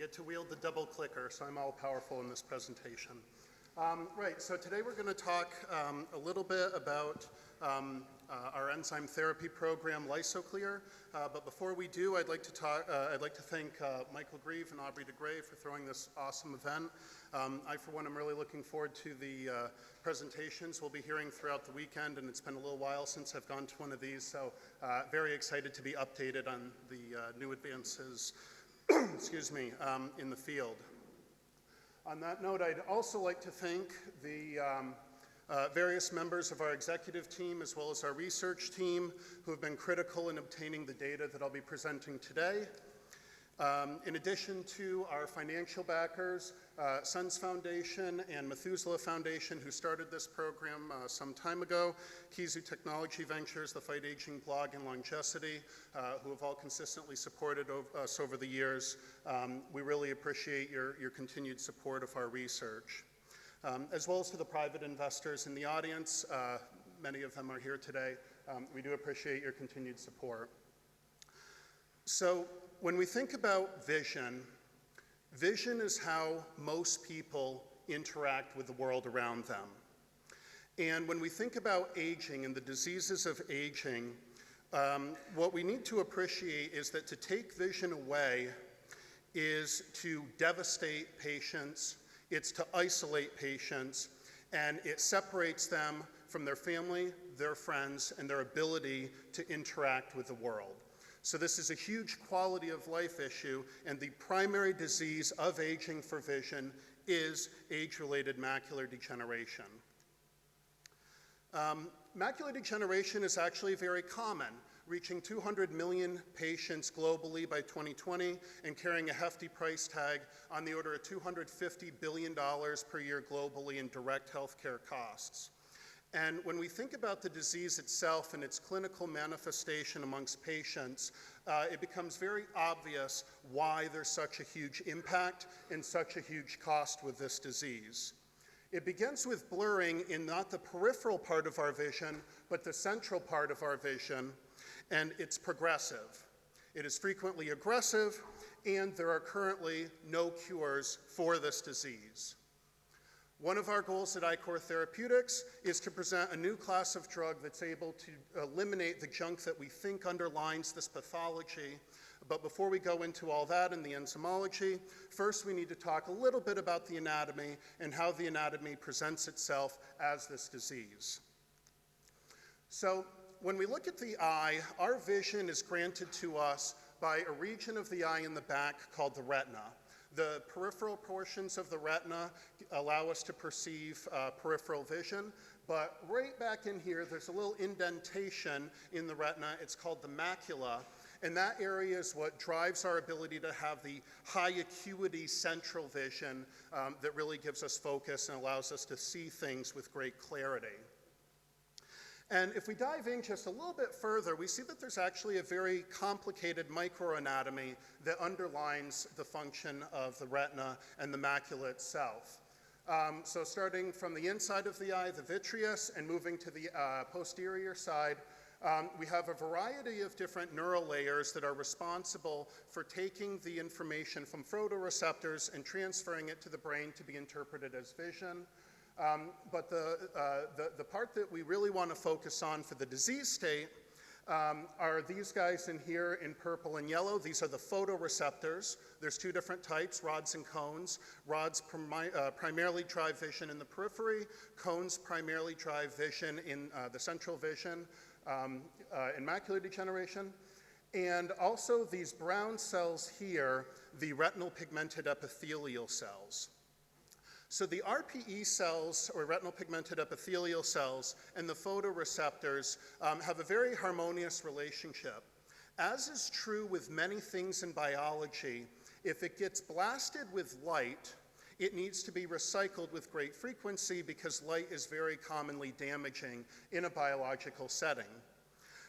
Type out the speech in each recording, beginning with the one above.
get to wield the double clicker, so I'm all powerful in this presentation. Right, so today we're going to talk a little bit about our enzyme therapy program, LysoClear. But before we do, I'd like to thank Michael Grieve and Aubrey DeGray for throwing this awesome event. I, for one, am really looking forward to the presentations we'll be hearing throughout the weekend, and it's been a little while since I've gone to one of these, so very excited to be updated on the new advances excuse me, in the field. On that note, I'd also like to thank the various members of our executive team as well as our research team who have been critical in obtaining the data that I'll be presenting today. In addition to our financial backers, Sons Foundation and Methuselah Foundation, who started this program some time ago, Kizu Technology Ventures, the Fight Aging blog, and Longevity, who have all consistently supported us over the years. We really appreciate your continued support of our research. As well as to the private investors in the audience, many of them are here today. We do appreciate your continued support. So when we think about vision, vision is how most people interact with the world around them. And when we think about aging and the diseases of aging, what we need to appreciate is that to take vision away is to devastate patients, it's to isolate patients, and it separates them from their family, their friends, and their ability to interact with the world. So this is a huge quality of life issue, and the primary disease of aging for vision is age-related macular degeneration. Macular degeneration is actually very common, reaching 200 million patients globally by 2020 and carrying a hefty price tag on the order of $250 billion per year globally in direct healthcare costs. And when we think about the disease itself and its clinical manifestation amongst patients, it becomes very obvious why there's such a huge impact and such a huge cost with this disease. It begins with blurring in not the peripheral part of our vision, but the central part of our vision, and it's progressive. It is frequently aggressive, and there are currently no cures for this disease. One of our goals at iCore Therapeutics is to present a new class of drug that's able to eliminate the junk that we think underlines this pathology. But before we go into all that and the enzymology, first we need to talk a little bit about the anatomy and how the anatomy presents itself as this disease. So when we look at the eye, our vision is granted to us by a region of the eye in the back called the retina. The peripheral portions of the retina allow us to perceive peripheral vision, but right back in here, there's a little indentation in the retina. It's called the macula, and that area is what drives our ability to have the high acuity central vision that really gives us focus and allows us to see things with great clarity. And if we dive in just a little bit further, we see that there's actually a very complicated microanatomy that underlines the function of the retina and the macula itself. So starting from the inside of the eye, the vitreous, and moving to the posterior side, we have a variety of different neural layers that are responsible for taking the information from photoreceptors and transferring it to the brain to be interpreted as vision. But the part that we really want to focus on for the disease state are these guys in here in purple and yellow. These are the photoreceptors. There's two different types, rods and cones. Rods primarily drive vision in the periphery. Cones primarily drive vision in the central vision in macular degeneration. And also these brown cells here, the retinal pigmented epithelial cells. So the RPE cells, or retinal pigmented epithelial cells, and the photoreceptors have a very harmonious relationship. As is true with many things in biology, if it gets blasted with light, it needs to be recycled with great frequency because light is very commonly damaging in a biological setting.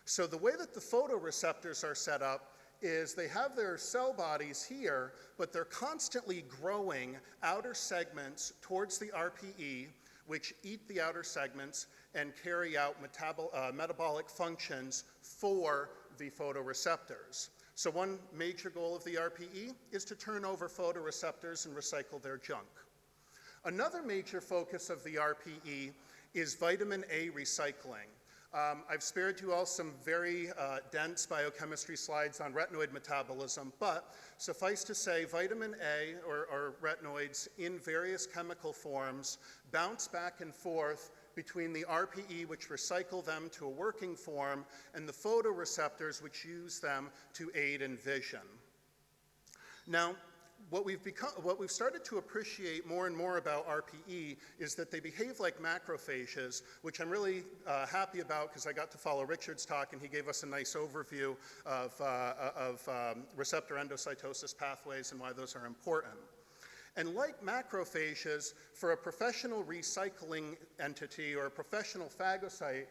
So the way that the photoreceptors are set up is they have their cell bodies here, but they're constantly growing outer segments towards the RPE, which eat the outer segments and carry out metabolic functions for the photoreceptors. So one major goal of the RPE is to turn over photoreceptors and recycle their junk. Another major focus of the RPE is vitamin A recycling. I've spared you all some very dense biochemistry slides on retinoid metabolism, but suffice to say, vitamin A, or retinoids, in various chemical forms, bounce back and forth between the RPE, which recycle them to a working form, and the photoreceptors, which use them to aid in vision. Now, what we've started to appreciate more and more about RPE is that they behave like macrophages, which I'm really happy about because I got to follow Richard's talk and he gave us a nice overview of receptor endocytosis pathways and why those are important. And like macrophages, for a professional recycling entity or a professional phagocyte,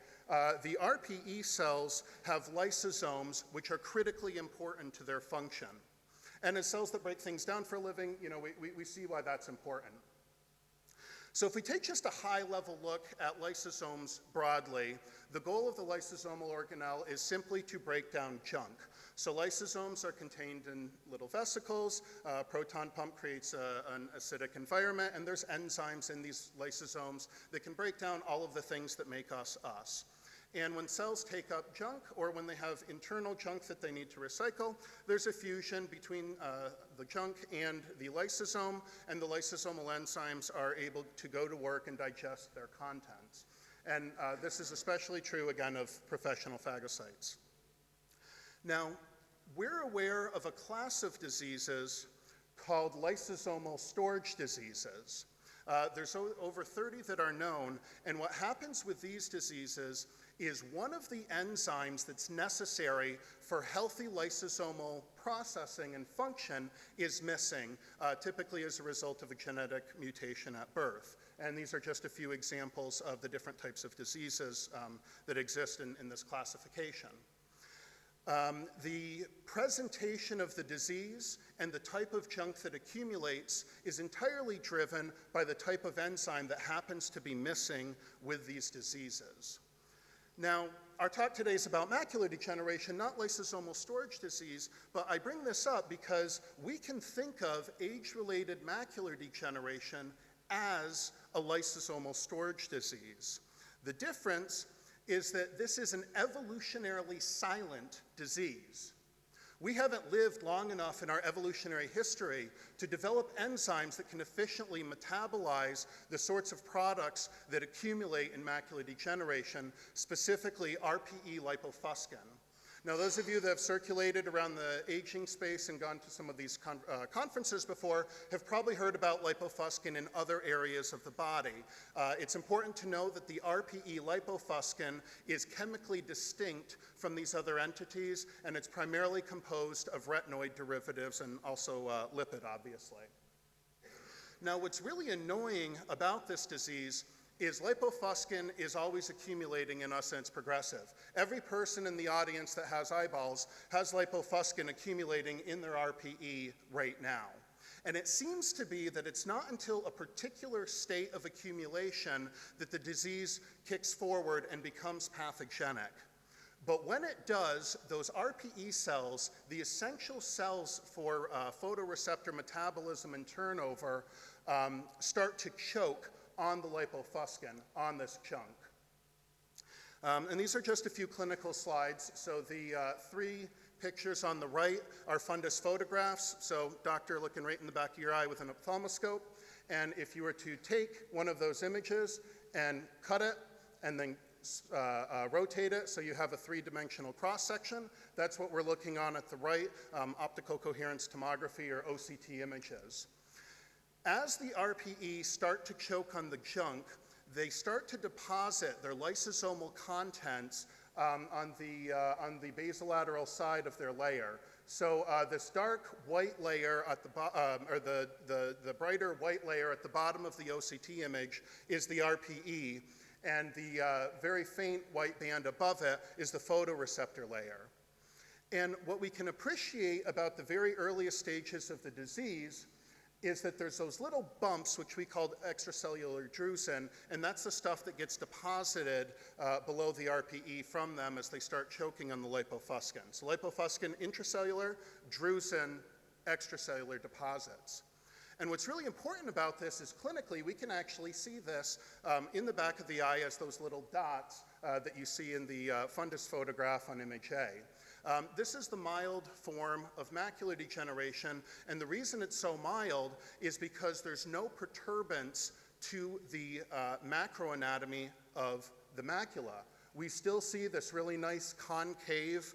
the RPE cells have lysosomes, which are critically important to their function. And as cells that break things down for a living, we see why that's important. So if we take just a high-level look at lysosomes broadly, the goal of the lysosomal organelle is simply to break down junk. So lysosomes are contained in little vesicles, proton pump creates an acidic environment, and there's enzymes in these lysosomes that can break down all of the things that make us us. And when cells take up junk, or when they have internal junk that they need to recycle, there's a fusion between the junk and the lysosome, and the lysosomal enzymes are able to go to work and digest their contents. And this is especially true, again, of professional phagocytes. Now, we're aware of a class of diseases called lysosomal storage diseases. There's over 30 that are known, and what happens with these diseases is one of the enzymes that's necessary for healthy lysosomal processing and function is missing, typically as a result of a genetic mutation at birth. And these are just a few examples of the different types of diseases that exist in this classification. The presentation of the disease and the type of junk that accumulates is entirely driven by the type of enzyme that happens to be missing with these diseases. Now, our talk today is about macular degeneration, not lysosomal storage disease, but I bring this up because we can think of age-related macular degeneration as a lysosomal storage disease. The difference is that this is an evolutionarily silent disease. We haven't lived long enough in our evolutionary history to develop enzymes that can efficiently metabolize the sorts of products that accumulate in macular degeneration, specifically RPE lipofuscin. Now, those of you that have circulated around the aging space and gone to some of these conferences before have probably heard about lipofuscin in other areas of the body. It's important to know that the RPE lipofuscin is chemically distinct from these other entities, and it's primarily composed of retinoid derivatives and also lipid, obviously. Now, what's really annoying about this disease is lipofuscin is always accumulating in us and it's progressive. Every person in the audience that has eyeballs has lipofuscin accumulating in their RPE right now. And it seems to be that it's not until a particular state of accumulation that the disease kicks forward and becomes pathogenic. But when it does, those RPE cells, the essential cells for photoreceptor metabolism and turnover, start to choke on the lipofuscin, on this junk. And these are just a few clinical slides. So the three pictures on the right are fundus photographs. So doctor looking right in the back of your eye with an ophthalmoscope. And if you were to take one of those images and cut it and then rotate it so you have a three-dimensional cross-section, that's what we're looking on at the right, optical coherence tomography or OCT images. As the RPE start to choke on the junk, they start to deposit their lysosomal contents on the basolateral side of their layer. So this dark white layer at the brighter white layer at the bottom of the OCT image is the RPE, and the very faint white band above it is the photoreceptor layer. And what we can appreciate about the very earliest stages of the disease is that there's those little bumps, which we call extracellular drusen, and that's the stuff that gets deposited below the RPE from them as they start choking on the lipofuscin. So lipofuscin intracellular, drusen extracellular deposits. And what's really important about this is clinically, we can actually see this in the back of the eye as those little dots that you see in the fundus photograph on image A. This is the mild form of macular degeneration, and the reason it's so mild is because there's no perturbance to the macroanatomy of the macula. We still see this really nice concave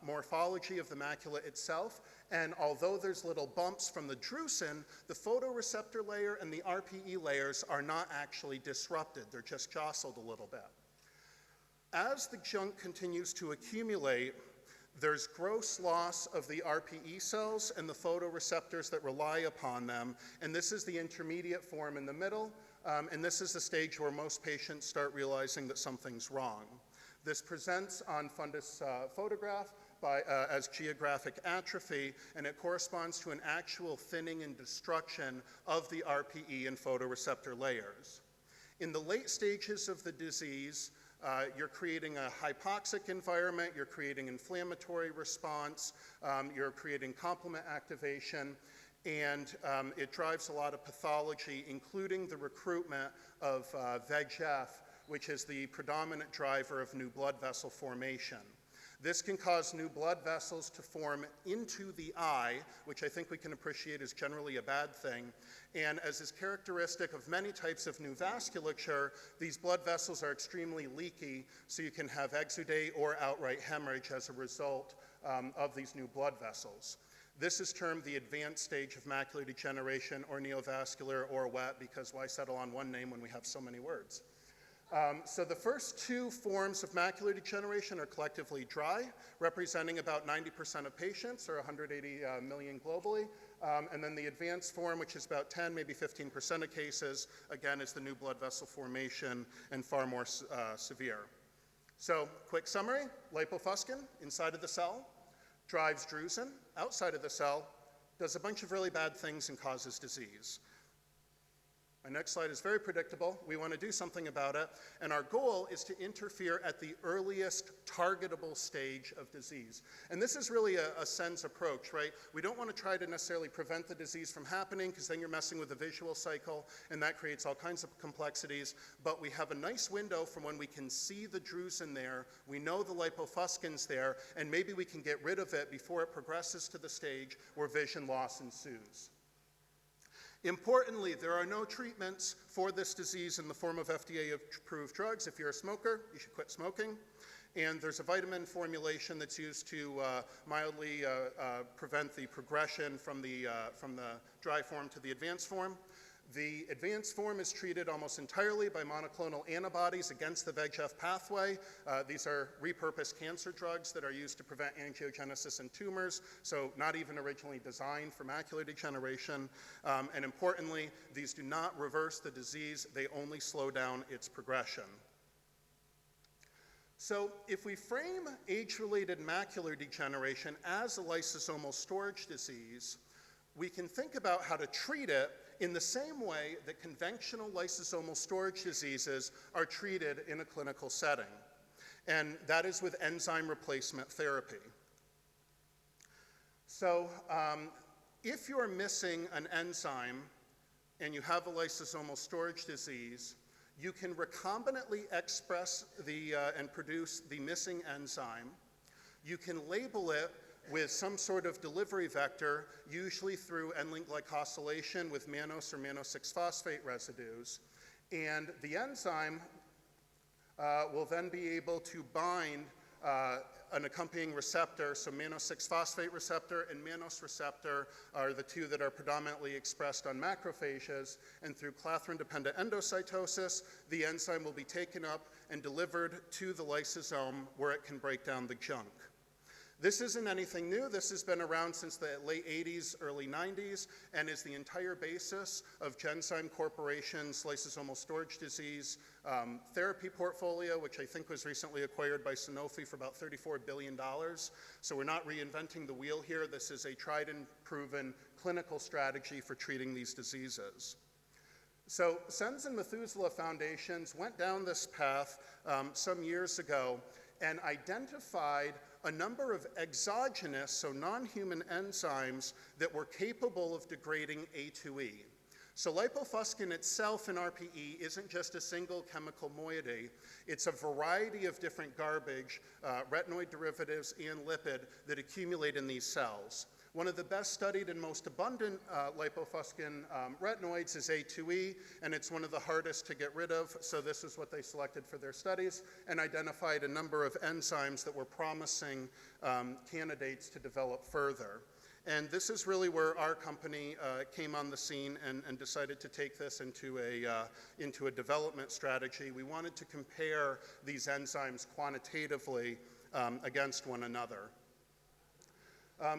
morphology of the macula itself, and although there's little bumps from the drusen, the photoreceptor layer and the RPE layers are not actually disrupted. They're just jostled a little bit. As the junk continues to accumulate, there's gross loss of the RPE cells and the photoreceptors that rely upon them, and this is the intermediate form in the middle, and this is the stage where most patients start realizing that something's wrong. This presents on fundus photograph as geographic atrophy, and it corresponds to an actual thinning and destruction of the RPE and photoreceptor layers. In the late stages of the disease, you're creating a hypoxic environment, you're creating inflammatory response, you're creating complement activation, and it drives a lot of pathology, including the recruitment of VEGF, which is the predominant driver of new blood vessel formation. This can cause new blood vessels to form into the eye, which I think we can appreciate is generally a bad thing. And as is characteristic of many types of new vasculature, these blood vessels are extremely leaky, so you can have exudate or outright hemorrhage as a result of these new blood vessels. This is termed the advanced stage of macular degeneration or neovascular or wet, because why settle on one name when we have so many words? So the first two forms of macular degeneration are collectively dry, representing about 90% of patients, or 180 million globally. And then the advanced form, which is about 10, maybe 15% of cases, again, is the new blood vessel formation and far more severe. So quick summary, lipofuscin inside of the cell drives drusen outside of the cell, does a bunch of really bad things and causes disease. My next slide is very predictable. We want to do something about it, and our goal is to interfere at the earliest targetable stage of disease. And this is really a sense approach, right? We don't want to try to necessarily prevent the disease from happening, because then you're messing with the visual cycle, and that creates all kinds of complexities. But we have a nice window from when we can see the drusen there, we know the lipofuscin's there, and maybe we can get rid of it before it progresses to the stage where vision loss ensues. Importantly, there are no treatments for this disease in the form of FDA-approved drugs. If you're a smoker, you should quit smoking. And there's a vitamin formulation that's used to mildly prevent the progression from the dry form to the advanced form. The advanced form is treated almost entirely by monoclonal antibodies against the VEGF pathway. These are repurposed cancer drugs that are used to prevent angiogenesis in tumors, so not even originally designed for macular degeneration. And importantly, these do not reverse the disease, they only slow down its progression. So if we frame age-related macular degeneration as a lysosomal storage disease, we can think about how to treat it in the same way that conventional lysosomal storage diseases are treated in a clinical setting, and that is with enzyme replacement therapy. So if you're missing an enzyme and you have a lysosomal storage disease, you can recombinantly express and produce the missing enzyme. You can label it with some sort of delivery vector, usually through end-link glycosylation with mannose or mannose-6-phosphate residues. And the enzyme will then be able to bind an accompanying receptor. So mannose-6-phosphate receptor and mannose receptor are the two that are predominantly expressed on macrophages. And through clathrin-dependent endocytosis, the enzyme will be taken up and delivered to the lysosome where it can break down the junk. This isn't anything new. This has been around since the late 80s, early 90s, and is the entire basis of Genzyme Corporation's lysosomal storage disease therapy portfolio, which I think was recently acquired by Sanofi for about $34 billion. So we're not reinventing the wheel here. This is a tried and proven clinical strategy for treating these diseases. So Sens and Methuselah Foundations went down this path some years ago and identified a number of exogenous, so non-human enzymes that were capable of degrading A2E. So lipofuscin itself in RPE isn't just a single chemical moiety. It's a variety of different garbage, retinoid derivatives and lipid that accumulate in these cells. One of the best studied and most abundant lipofuscin retinoids is A2E, and it's one of the hardest to get rid of, so this is what they selected for their studies, and identified a number of enzymes that were promising candidates to develop further. And this is really where our company came on the scene and decided to take this into a development strategy. We wanted to compare these enzymes quantitatively against one another.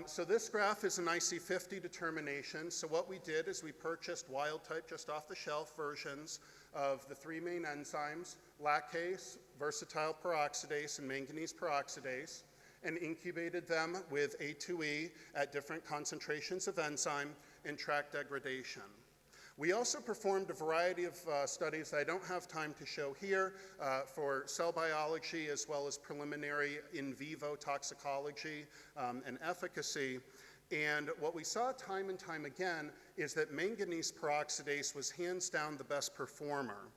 So this graph is an IC50 determination. So what we did is we purchased wild type, just off the shelf versions of the three main enzymes, lactase, versatile peroxidase, and manganese peroxidase, and incubated them with A2E at different concentrations of enzyme and tracked degradation. We also performed a variety of studies that I don't have time to show here for cell biology as well as preliminary in vivo toxicology and efficacy. And what we saw time and time again is that manganese peroxidase was hands down the best performer.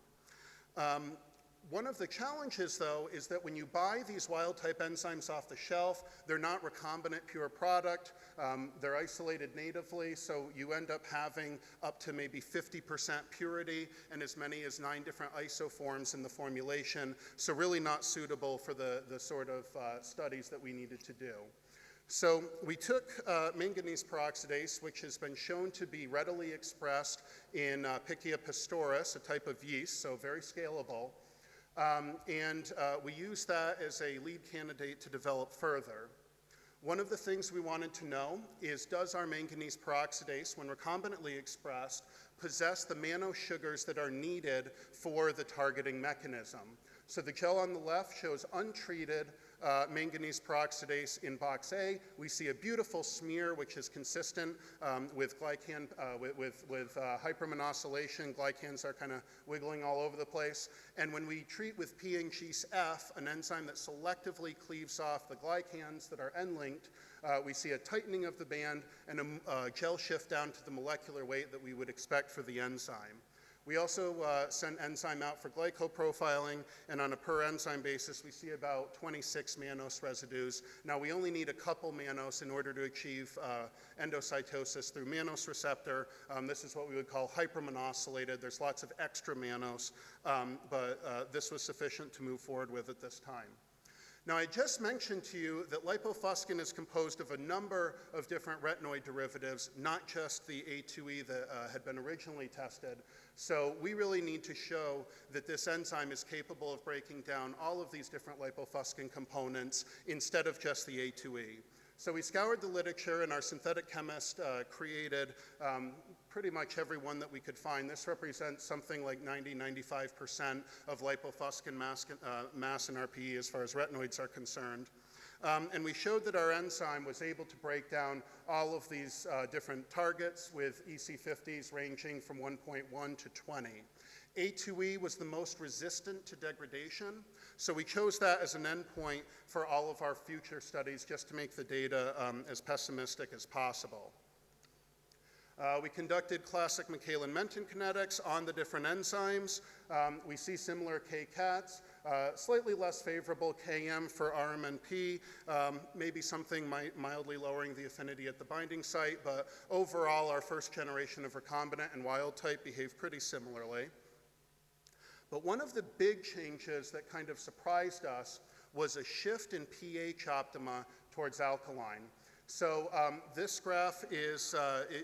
One of the challenges, though, is that when you buy these wild-type enzymes off the shelf, they're not recombinant pure product. They're isolated natively, so you end up having up to maybe 50% purity and as many as 9 different isoforms in the formulation, so really not suitable for the sort of studies that we needed to do. So we took manganese peroxidase, which has been shown to be readily expressed in Pichia pastoris, a type of yeast, so very scalable. And we used that as a lead candidate to develop further. One of the things we wanted to know is, does our manganese peroxidase, when recombinantly expressed, possess the mannose that are needed for the targeting mechanism? So the gel on the left shows untreated manganese peroxidase in box A. We see a beautiful smear, which is consistent with glycan, with hypermonosylation. Glycans are kind of wiggling all over the place. And when we treat with PNGF, an enzyme that selectively cleaves off the glycans that are end-linked, we see a tightening of the band and a gel shift down to the molecular weight that we would expect for the enzyme. We also send enzyme out for glycoprofiling, and on a per enzyme basis, we see about 26 mannose residues. Now, we only need a couple mannose in order to achieve endocytosis through mannose receptor. This is what we would call hypermonosylated. There's lots of extra mannose, but this was sufficient to move forward with at this time. Now, I just mentioned to you that lipofuscin is composed of a number of different retinoid derivatives, not just the A2E that had been originally tested. So we really need to show that this enzyme is capable of breaking down all of these different lipofuscin components instead of just the A2E. So we scoured the literature, and our synthetic chemist created pretty much every one that we could find. This represents something like 90–95% of lipofuscin mass in RPE as far as retinoids are concerned. And we showed that our enzyme was able to break down all of these different targets with EC50s ranging from 1.1 to 20. A2E was the most resistant to degradation, so we chose that as an endpoint for all of our future studies just to make the data as pessimistic as possible. We conducted classic Michaelis-Menten kinetics on the different enzymes. We see similar K-cats, slightly less favorable Km for RMNP, maybe something mildly lowering the affinity at the binding site, but overall our first generation of recombinant and wild type behave pretty similarly. But one of the big changes that kind of surprised us was a shift in pH optima towards alkaline. So this graph is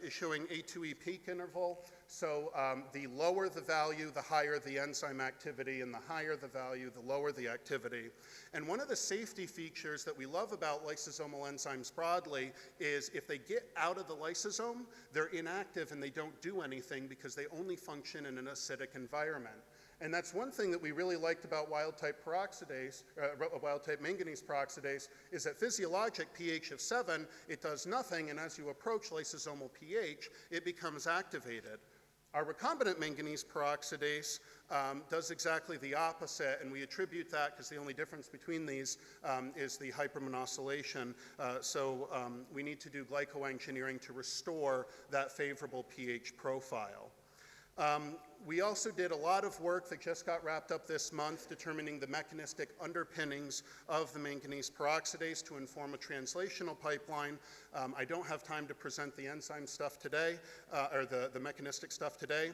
showing A2E peak interval. So the lower the value, the higher the enzyme activity, and the higher the value, the lower the activity. And one of the safety features that we love about lysosomal enzymes broadly is if they get out of the lysosome, they're inactive and they don't do anything because they only function in an acidic environment. And that's one thing that we really liked about wild-type peroxidase, wild-type manganese peroxidase, is at physiologic pH of 7, it does nothing, and as you approach lysosomal pH, it becomes activated. Our recombinant manganese peroxidase does exactly the opposite, and we attribute that because the only difference between these is the hypermonosylation. So we need to do glycoengineering to restore that favorable pH profile. We also did a lot of work that just got wrapped up this month determining the mechanistic underpinnings of the manganese peroxidase to inform a translational pipeline. I don't have time to present the enzyme stuff today, or the mechanistic stuff today,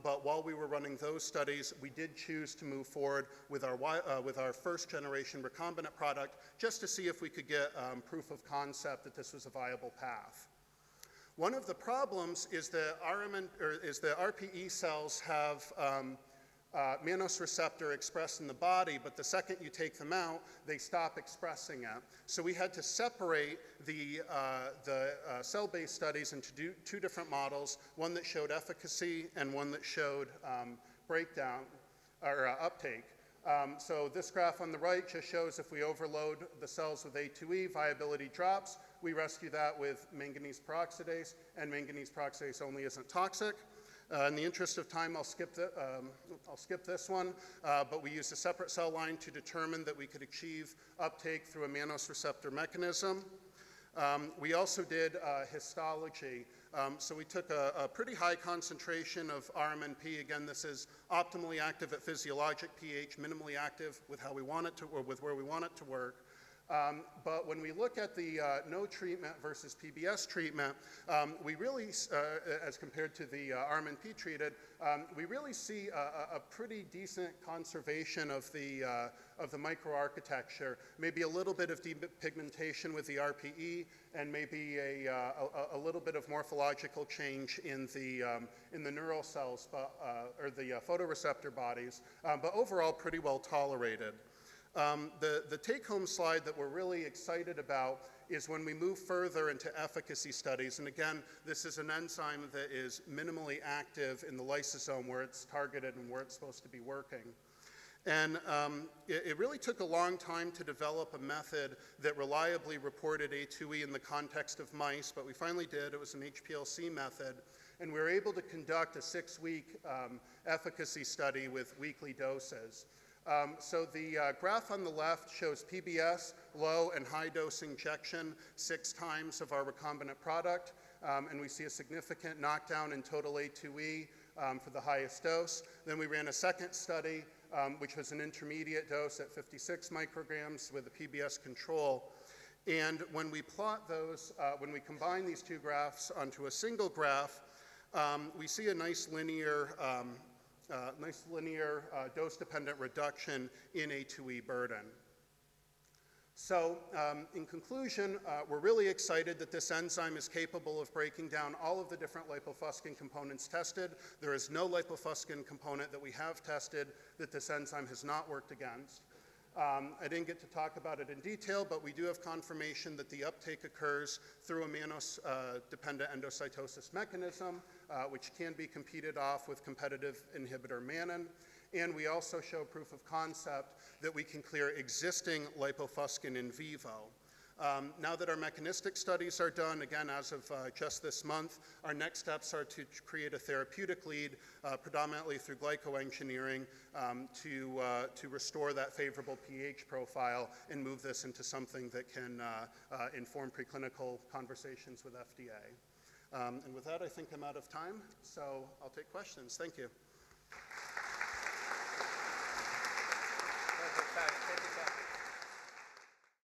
but while we were running those studies, we did choose to move forward with our first generation recombinant product just to see if we could get proof of concept that this was a viable path. One of the problems is that RPE cells have mannose receptor expressed in the body, but the second you take them out, they stop expressing it. So we had to separate the cell-based studies into two different models, one that showed efficacy and one that showed breakdown or uptake. So this graph on the right just shows if we overload the cells with A2E, viability drops. We rescue that with manganese peroxidase, and manganese peroxidase only isn't toxic. In the interest of time, I'll skip this one, but we used a separate cell line to determine that we could achieve uptake through a mannose receptor mechanism. We also did histology. So we took a pretty high concentration of RMNP. Again, this is optimally active at physiologic pH, minimally active with how we want it to, or with where we want it to work. But when we look at the no treatment versus PBS treatment, we really, as compared to the RMNP treated, we really see a pretty decent conservation of the microarchitecture, maybe a little bit of depigmentation with the RPE, and maybe a little bit of morphological change in the neural cells, or the photoreceptor bodies, but overall pretty well tolerated. The take-home slide that we're really excited about is when we move further into efficacy studies. And again, this is an enzyme that is minimally active in the lysosome where it's targeted and where it's supposed to be working. And it really took a long time to develop a method that reliably reported A2E in the context of mice, but we finally did. It was an HPLC method. And we were able to conduct a 6-week efficacy study with weekly doses. So the graph on the left shows PBS, low and high dose injection 6 times of our recombinant product, and we see a significant knockdown in total A2E for the highest dose. Then we ran a second study, which was an intermediate dose at 56 micrograms with a PBS control. And when we plot those, when we combine these two graphs onto a single graph, we see a nice linear dose-dependent reduction in A2E burden. So in conclusion, we're really excited that this enzyme is capable of breaking down all of the different lipofuscin components tested. There is no lipofuscin component that we have tested that this enzyme has not worked against. I didn't get to talk about it in detail, but we do have confirmation that the uptake occurs through a mannose-dependent endocytosis mechanism, which can be competed off with competitive inhibitor mannan. And we also show proof of concept that we can clear existing lipofuscin in vivo. Now that our mechanistic studies are done, again, as of just this month, our next steps are to create a therapeutic lead, predominantly through glycoengineering, to restore that favorable pH profile and move this into something that can inform preclinical conversations with FDA. And with that, I think I'm out of time, so I'll take questions. Thank you.